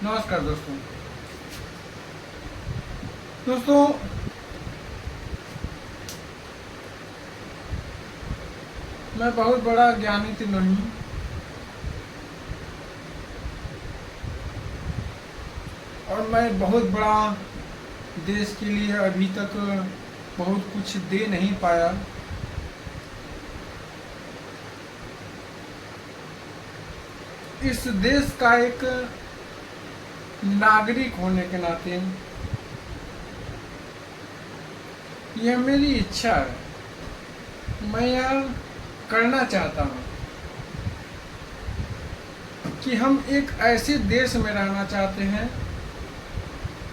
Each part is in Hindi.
नमस्कार दोस्तों। दोस्तों, मैं बहुत बड़ा ज्ञानी तो नहीं, और मैं बहुत बड़ा देश के लिए अभी तक बहुत कुछ दे नहीं पाया। इस देश का एक नागरिक होने के नाते यह मेरी इच्छा है, मैं यह करना चाहता हूँ कि हम एक ऐसे देश में रहना चाहते हैं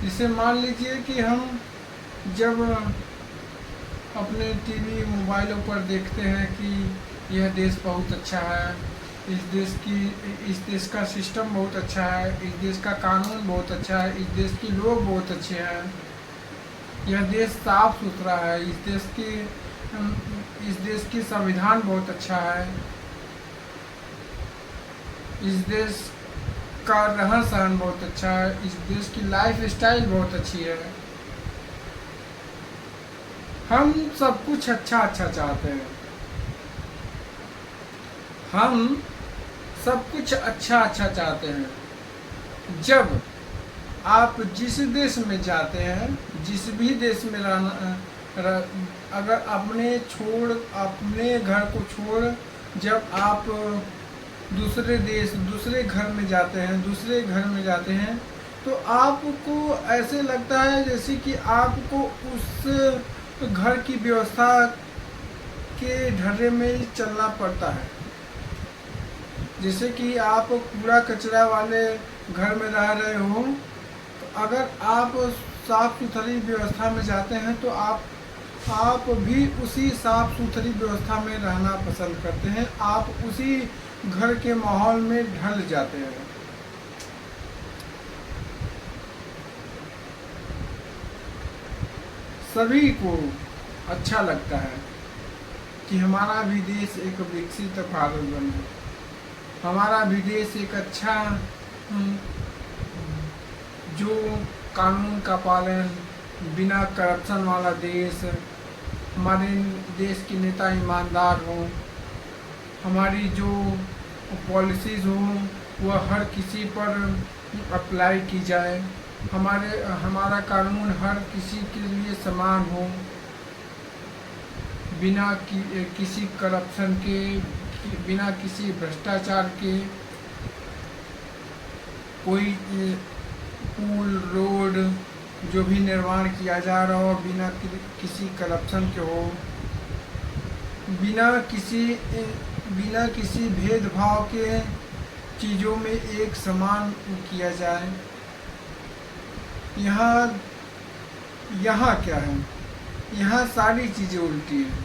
जिसे मान लीजिए कि हम जब अपने टीवी मोबाइलों पर देखते हैं कि यह देश बहुत अच्छा है, इस देश का सिस्टम बहुत अच्छा है, इस देश का कानून बहुत अच्छा है, इस देश के लोग बहुत अच्छे हैं, यह देश साफ सुथरा है, इस देश की संविधान बहुत अच्छा है, इस देश का रहन सहन बहुत अच्छा है, इस देश की लाइफ स्टाइल बहुत अच्छी है। हम सब कुछ अच्छा अच्छा चाहते हैं, हम सब कुछ अच्छा अच्छा चाहते हैं। जब आप जिस देश में जाते हैं, जिस भी देश में अगर अपने घर को छोड़ जब आप दूसरे घर में जाते हैं तो आपको ऐसे लगता है जैसे कि आपको उस घर की व्यवस्था के ढर्रे में चलना पड़ता है। जैसे कि आप कूड़ा कचरा वाले घर में रह रहे हो, तो अगर आप साफ सुथरी व्यवस्था में जाते हैं तो आप भी उसी साफ सुथरी व्यवस्था में रहना पसंद करते हैं, आप उसी घर के माहौल में ढल जाते हैं। सभी को अच्छा लगता है कि हमारा भी देश एक विकसित भारत बने, हमारा भी देश एक अच्छा जो कानून का पालन, बिना करप्शन वाला देश, हमारे देश के नेता ईमानदार हों, हमारी जो पॉलिसीज़ हों वह हर किसी पर अप्लाई की जाए, हमारा कानून हर किसी के लिए समान हो, बिना किसी करप्शन के, बिना किसी भ्रष्टाचार के। कोई पुल रोड जो भी निर्माण किया जा रहा हो बिना किसी करप्शन के हो, बिना किसी भेदभाव के चीज़ों में एक समान किया जाए। यहाँ क्या है, यहाँ सारी चीज़ें उल्टी हैं।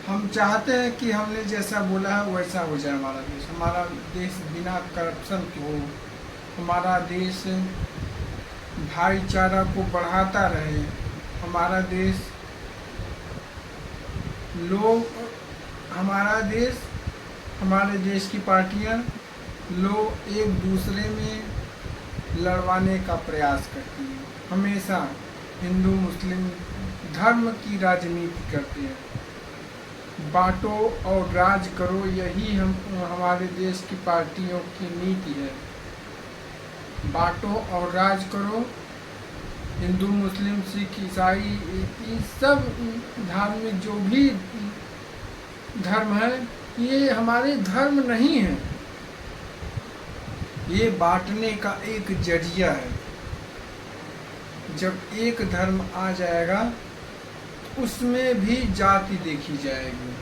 हम चाहते हैं कि हमने जैसा बोला है वैसा हो जाए हमारा देश बिना करप्शन के हो, हमारा देश भाईचारा को बढ़ाता रहे, हमारा देश हमारे देश की पार्टियां लोग एक दूसरे में लड़वाने का प्रयास करती हैं, हमेशा हिंदू मुस्लिम धर्म की राजनीति करते हैं। बांटो और राज करो, यही हमारे देश की पार्टियों की नीति है। बांटो और राज करो। हिंदू मुस्लिम सिख ईसाई ये सब धार्मिक जो भी धर्म है ये हमारे धर्म नहीं है, ये बांटने का एक जरिया है। जब एक धर्म आ जाएगा उसमें भी जाति देखी जाएगी,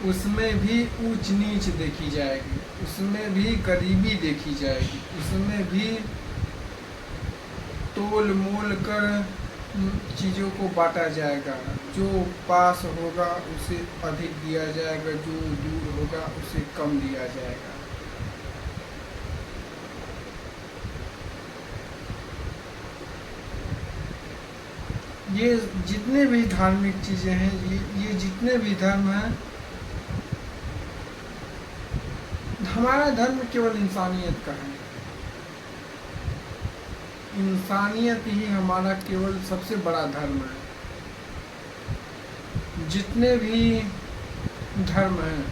उसमें भी ऊंच नीच देखी जाएगी, उसमें भी गरीबी देखी जाएगी, उसमें भी तोल मोल कर चीज़ों को बांटा जाएगा। जो पास होगा उसे अधिक दिया जाएगा, जो दूर होगा उसे कम दिया जाएगा। ये जितने भी धार्मिक चीज़ें हैं, ये जितने भी धर्म हैं, हमारा धर्म केवल इंसानियत का है। इंसानियत ही हमारा केवल सबसे बड़ा धर्म है। जितने भी धर्म हैं,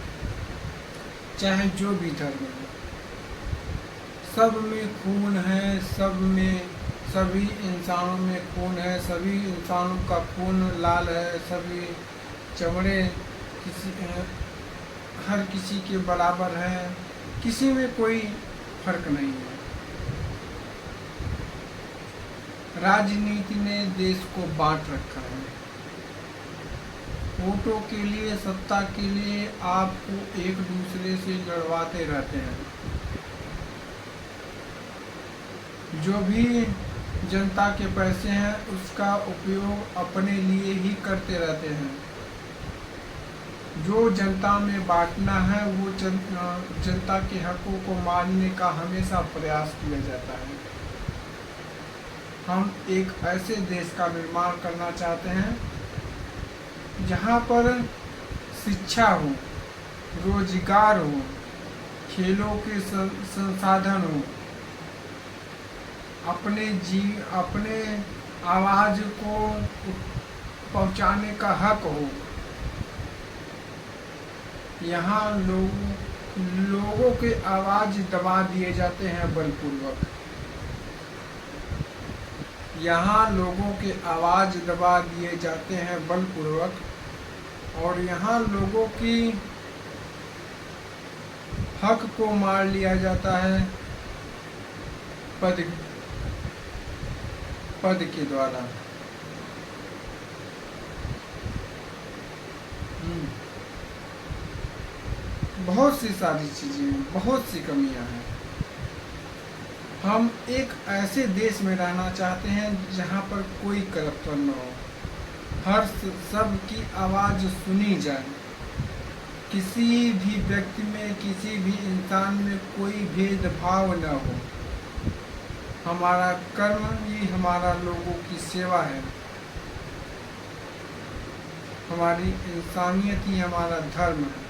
चाहे जो भी धर्म है, सब में खून है, सभी इंसानों में खून है, सभी इंसानों का खून लाल है, सभी चमड़े हर किसी के बराबर है, किसी में कोई फर्क नहीं है। राजनीति ने देश को बांट रखा है। वोटों के लिए, सत्ता के लिए आपको एक दूसरे से लड़वाते रहते हैं। जो भी जनता के पैसे हैं उसका उपयोग अपने लिए ही करते रहते हैं। जो जनता में बांटना है वो जनता के हकों को मानने का हमेशा प्रयास किया जाता है। हम एक ऐसे देश का निर्माण करना चाहते हैं जहाँ पर शिक्षा हो, रोजगार हो, खेलों के संसाधन हो, अपने आवाज़ को पहुँचाने का हक हो। यहाँ लोगों के आवाज़ दबा दिए जाते हैं बलपूर्वक। यहाँ लोगों के आवाज़ दबा दिए जाते हैं बलपूर्वक, और यहाँ लोगों की हक को मार लिया जाता है पद के द्वारा। बहुत सी सारी चीज़ें, बहुत सी कमियां हैं। हम एक ऐसे देश में रहना चाहते हैं जहां पर कोई करप्शन न हो, सब की आवाज़ सुनी जाए, किसी भी व्यक्ति में, किसी भी इंसान में कोई भेदभाव न हो। हमारा कर्म ही हमारा लोगों की सेवा है। हमारी इंसानियत ही हमारा धर्म है।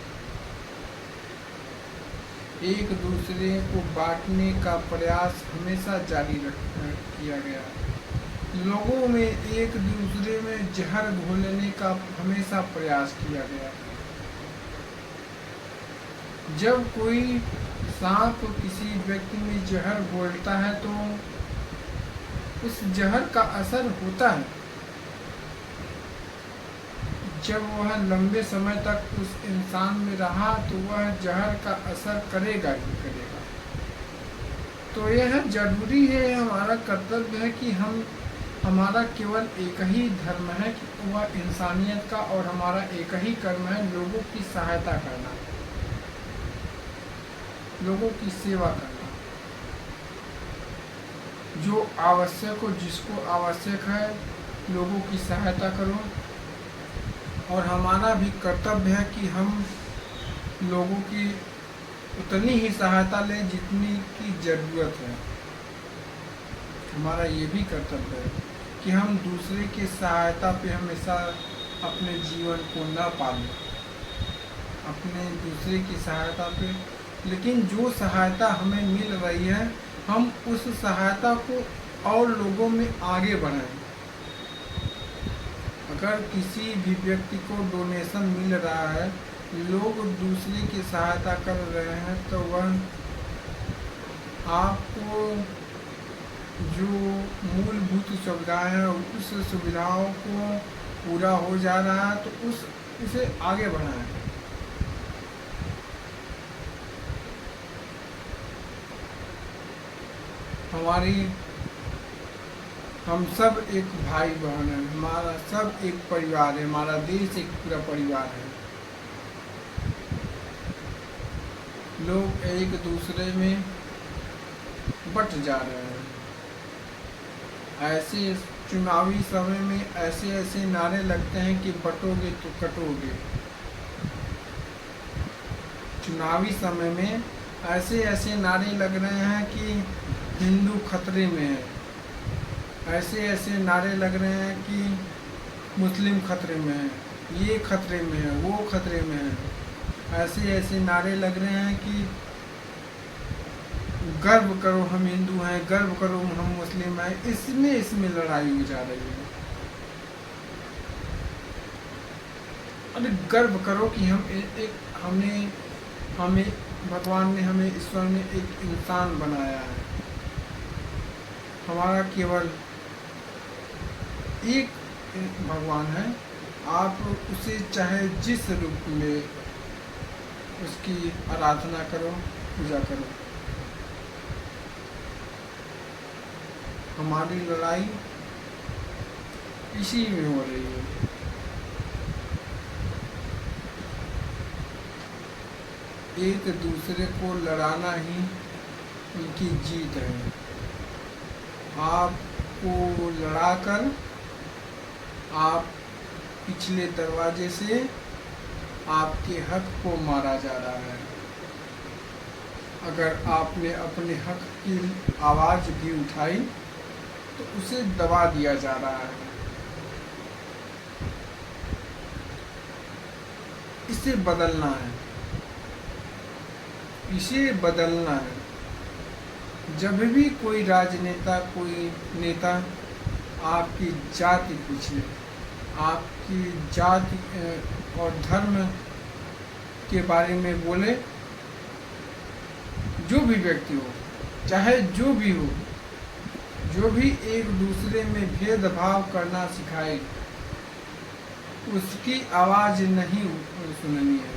एक दूसरे को बांटने का प्रयास हमेशा जारी किया गया। लोगों में एक दूसरे में जहर घोलने का हमेशा प्रयास किया गया। जब कोई सांप किसी व्यक्ति में जहर घोलता है तो उस जहर का असर होता है। जब वह लंबे समय तक उस इंसान में रहा तो वह जहर का असर करेगा ही करेगा। तो यह जरूरी है, हमारा कर्तव्य है कि हमारा केवल एक ही धर्म है कि वह इंसानियत का, और हमारा एक ही कर्म है लोगों की सहायता करना, लोगों की सेवा करना। जो आवश्यक हो, जिसको आवश्यक है, लोगों की सहायता करो। और हमारा भी कर्तव्य है कि हम लोगों की उतनी ही सहायता लें जितनी की ज़रूरत है। हमारा ये भी कर्तव्य है कि हम दूसरे की सहायता पे हमेशा अपने जीवन को न पालें, अपने दूसरे की सहायता पे। लेकिन जो सहायता हमें मिल रही है, हम उस सहायता को और लोगों में आगे बढ़ाएं। अगर किसी भी व्यक्ति को डोनेशन मिल रहा है, लोग दूसरे की सहायता कर रहे हैं, तो वह आपको जो मूलभूत सुविधाएं हैं उस सुविधाओं को पूरा हो जा रहा है, तो उसे आगे बढ़ाएं। हम सब एक भाई बहन है, हमारा सब एक परिवार है, हमारा देश एक पूरा परिवार है। लोग एक दूसरे में बट जा रहे हैं। ऐसे चुनावी समय में ऐसे नारे लगते हैं कि बटोगे तो कटोगे। चुनावी समय में ऐसे नारे लग रहे हैं कि हिंदू खतरे में है, ऐसे नारे लग रहे हैं कि मुस्लिम खतरे में है, ये खतरे में है, वो खतरे में है। ऐसे नारे लग रहे हैं कि गर्व करो हम हिंदू हैं, गर्व करो हम मुस्लिम हैं, इसमें लड़ाई हो जा रही है। अरे गर्व करो कि हम एक हमें भगवान ने, हमें ईश्वर ने एक इंसान बनाया है। हमारा केवल एक भगवान है। आप उसे चाहे जिस रूप में उसकी आराधना करो, पूजा करो। हमारी लड़ाई इसी में हो रही है। एक दूसरे को लड़ाना ही उनकी जीत है। आपको लड़ाकर आप पिछले दरवाजे से आपके हक को मारा जा रहा है। अगर आपने अपने हक की आवाज़ भी उठाई तो उसे दबा दिया जा रहा है। इसे बदलना है, इसे बदलना है। जब भी कोई राजनेता, कोई नेता आपकी जाति पूछे, आपकी जाति और धर्म के बारे में बोले, जो भी व्यक्ति हो, चाहे जो भी हो, जो भी एक दूसरे में भेदभाव करना सिखाए, उसकी आवाज़ नहीं सुननी है।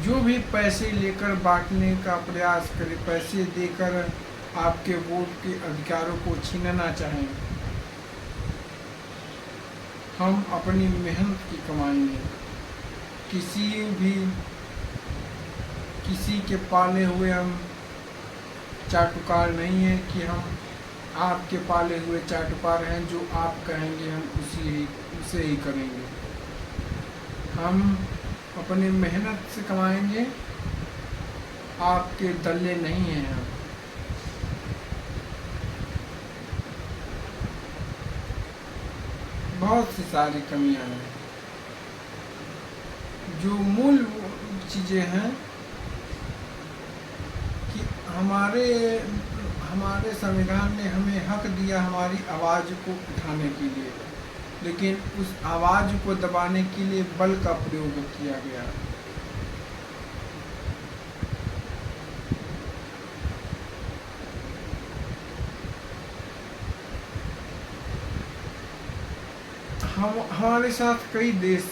जो भी पैसे लेकर बांटने का प्रयास करे, पैसे देकर आपके वोट के अधिकारों को छीनना चाहें, हम अपनी मेहनत की कमाएंगे। किसी के पाले हुए हम चाटुकार नहीं है कि हम आपके पाले हुए चाटुकार हैं। जो आप कहेंगे हम उसे ही करेंगे। हम अपनी मेहनत से कमाएंगे, आपके दल्ले नहीं हैं हम। बहुत सी सारी कमियां हैं। जो मूल चीज़ें हैं कि हमारे संविधान ने हमें हक दिया हमारी आवाज़ को उठाने के लिए, लेकिन उस आवाज़ को दबाने के लिए बल का प्रयोग किया गया। हमारे साथ कई देश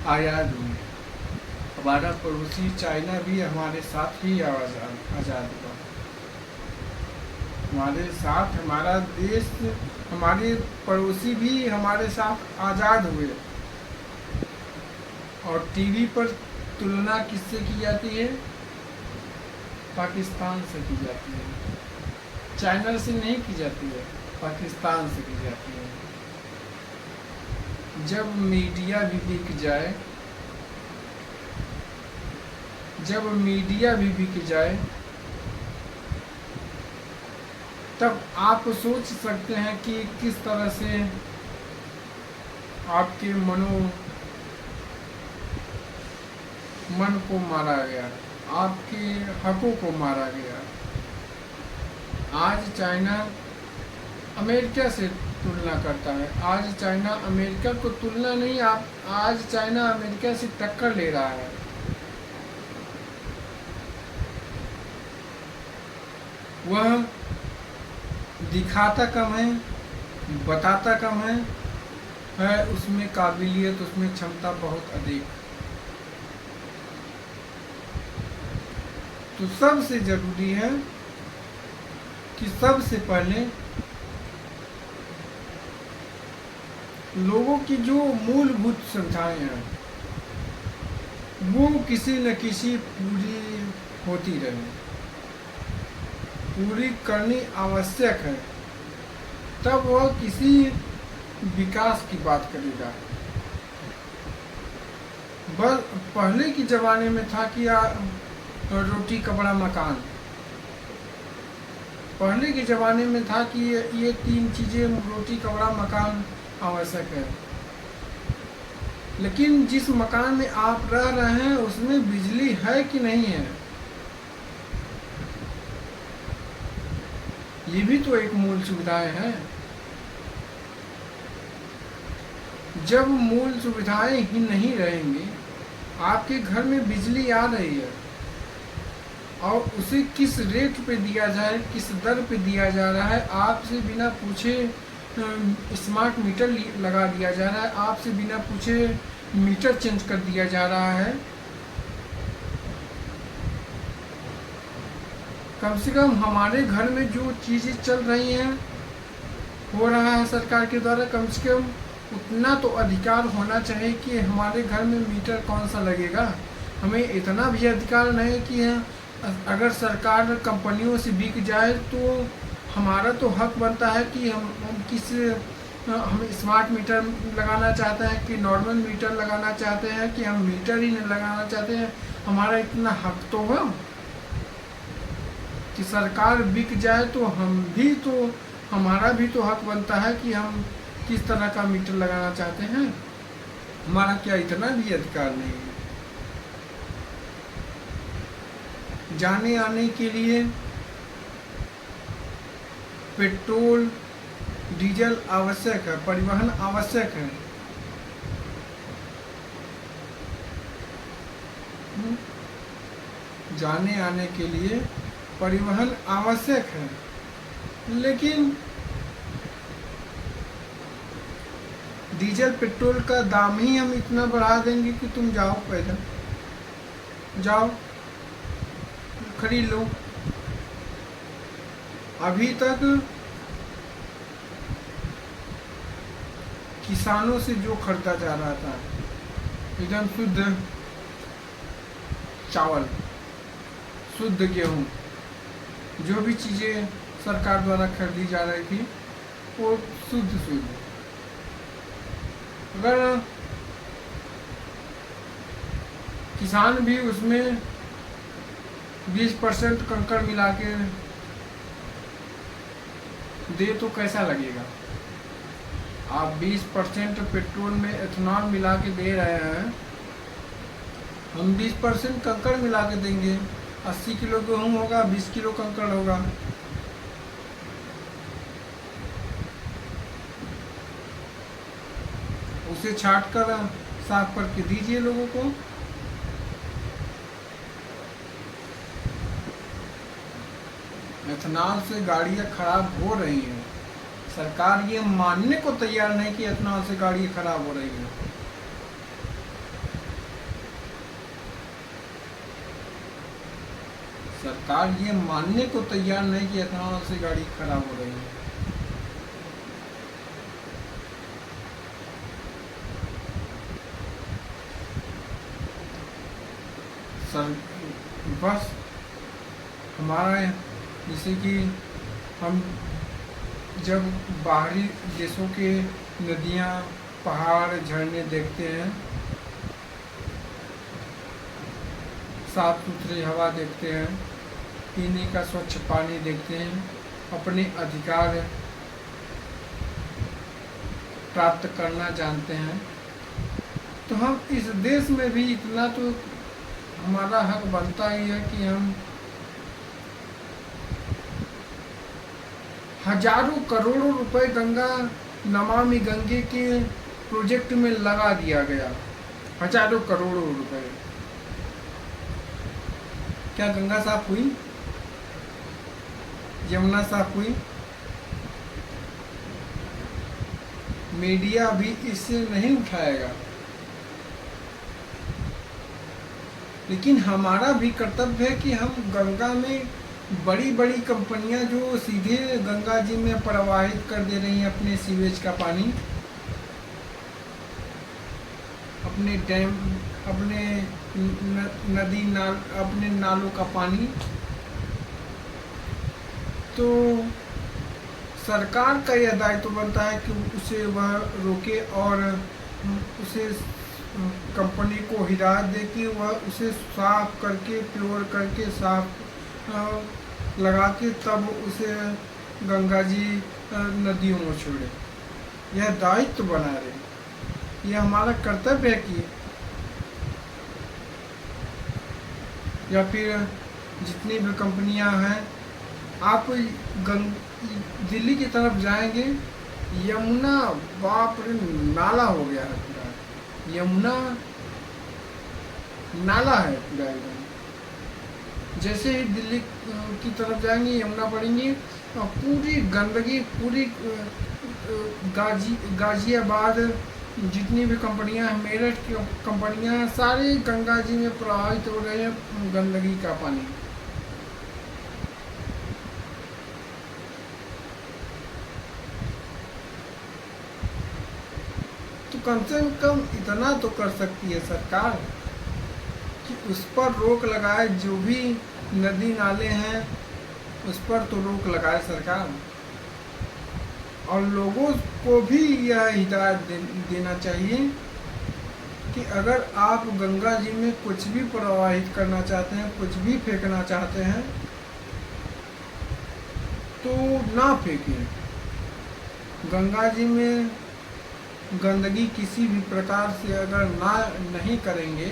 आज़ाद हुए। हमारा पड़ोसी चाइना भी हमारे साथ ही आज़ाद हुआ। हमारे साथ हमारा देश, हमारे पड़ोसी भी हमारे साथ आज़ाद हुए। और टीवी पर तुलना किससे की जाती है? पाकिस्तान से की जाती है। चाइना से नहीं की जाती है, पाकिस्तान से की जाती है। जब मीडिया भी बिक जाए, तब आप सोच सकते हैं कि किस तरह से आपके मन को मारा गया, आपके हकों को मारा गया। आज चाइना अमेरिका से तुलना करता है। आज चाइना अमेरिका को तुलना नहीं, आज चाइना अमेरिका से टक्कर ले रहा है। वह दिखाता कम है, बताता कम है उसमें काबिलियत, उसमें क्षमता बहुत अधिक। तो सबसे जरूरी है कि सबसे पहले लोगों की जो मूलभूत सुविधाएं हैं वो किसी न किसी पूरी होती रहे, पूरी करनी आवश्यक है। तब वह किसी विकास की बात करेगा। बस पहले के ज़माने में था कि रोटी कपड़ा मकान। पहले के ज़माने में था कि ये तीन चीज़ें, रोटी कपड़ा मकान आवश्यक है। लेकिन जिस मकान में आप रह रहे हैं उसमें बिजली है कि नहीं है, ये भी तो एक मूल सुविधाएं हैं। जब मूल सुविधाएं ही नहीं रहेंगी, आपके घर में बिजली आ रही है और उसे किस रेट पे दिया जाए, किस दर पे दिया जा रहा है, आपसे बिना पूछे स्मार्ट मीटर लगा दिया जा रहा है, आपसे बिना पूछे मीटर चेंज कर दिया जा रहा है। कम से कम हमारे घर में जो चीज़ें चल रही हैं, हो रहा है सरकार के द्वारा, कम से कम उतना तो अधिकार होना चाहिए कि हमारे घर में मीटर कौन सा लगेगा। हमें इतना भी अधिकार नहीं कि अगर सरकार कंपनियों से बिक जाए तो हमारा तो हक बनता है कि हम स्मार्ट मीटर लगाना चाहते हैं कि नॉर्मल मीटर लगाना चाहते हैं कि हम मीटर ही नहीं लगाना चाहते हैं। हमारा इतना हक तो है कि सरकार बिक जाए तो हमारा भी तो हक बनता है कि हम किस तरह का मीटर लगाना चाहते हैं। हमारा क्या इतना भी अधिकार नहीं है? जाने आने के लिए पेट्रोल डीजल आवश्यक है, परिवहन आवश्यक है। जाने आने के लिए परिवहन आवश्यक है, लेकिन डीजल पेट्रोल का दाम ही हम इतना बढ़ा देंगे कि तुम जाओ पैदल, जाओ खरीद लो। अभी तक किसानों से जो खरीदा जा रहा था, एकदम शुद्ध चावल, शुद्ध गेहूं, जो भी चीज़ें सरकार द्वारा खरीदी जा रही थी वो शुद्ध। अगर किसान भी उसमें 20% कंकड़ मिला के दे तो कैसा लगेगा? आप 20% पेट्रोल में एथेनॉल मिला के दे रहे हैं, हम 20% कंकड़ मिला के देंगे। 80 किलो गेहूँ होगा, 20 किलो कंकड़ होगा। उसे छाट कर साफ करके दीजिए लोगों को। एथेनॉल से गाड़ियां खराब हो रही हैं, सरकार ये मानने को तैयार नहीं कि एथेनॉल से गाड़ियां खराब हो रही हैं। सरकार ये मानने को तैयार नहीं कि एथेनॉल से गाड़ी खराब हो रही है। बस हमारा जैसे कि हम जब बाहरी देशों के नदियाँ, पहाड़, झरने देखते हैं, साफ सुथरी हवा देखते हैं, पीने का स्वच्छ पानी देखते हैं, अपने अधिकार प्राप्त करना जानते हैं, तो हम इस देश में भी इतना तो हमारा हक बनता ही है कि हम हजारों करोड़ों रुपए गंगा नमामि गंगे के प्रोजेक्ट में लगा दिया गया। हजारों करोड़ों रुपए। क्या गंगा साफ हुई? यमुना साफ हुई? मीडिया भी इससे नहीं उठाएगा, लेकिन हमारा भी कर्तव्य है कि हम गंगा में बड़ी बड़ी कंपनियां जो सीधे गंगा जी में प्रवाहित कर दे रही हैं अपने सीवेज का पानी, अपने डैम, अपने नदी नाल, अपने नालों का पानी, तो सरकार का यह दायित्व बनता है कि उसे वह रोके और उसे कंपनी को हिदायत दे कि वह उसे साफ करके, प्योर करके, साफ लगा के तब उसे गंगा जी नदियों में छोड़े। यह दायित्व बना रहे। ये हमारा कर्तव्य है कि, या फिर जितनी भी कंपनियां हैं, आप दिल्ली की तरफ जाएंगे, यमुना, बाप रे, नाला हो गया है पूरा। यमुना नाला है पूरा एकदम। जैसे ही दिल्ली की तरफ जाएंगे, यमुना पड़ेंगी, और पूरी गंदगी, पूरी गाजियाबाद, जितनी भी कंपनियां हैं, मेरठ की कंपनियां हैं, सारी गंगा जी में प्रवाहित हो रहे हैं गंदगी का पानी। तो कम से कम इतना तो कर सकती है सरकार कि उस पर रोक लगाए, जो भी नदी नाले हैं उस पर तो रोक लगाए सरकार। और लोगों को भी यह हिदायत देना चाहिए कि अगर आप गंगा जी में कुछ भी प्रवाहित करना चाहते हैं, कुछ भी फेंकना चाहते हैं, तो ना फेंकें। गंगा जी में गंदगी किसी भी प्रकार से अगर नहीं करेंगे,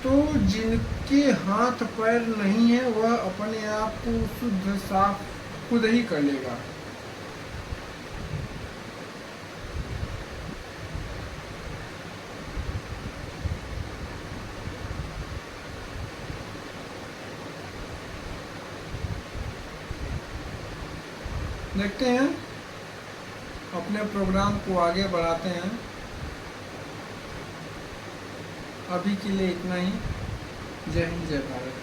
तो जिनके हाथ पैर नहीं है वह अपने आप को शुद्ध साफ खुद ही कर लेगा। देखते हैं, अपने प्रोग्राम को आगे बढ़ाते हैं। अभी के लिए इतना ही। जय हिंद, जय भारत।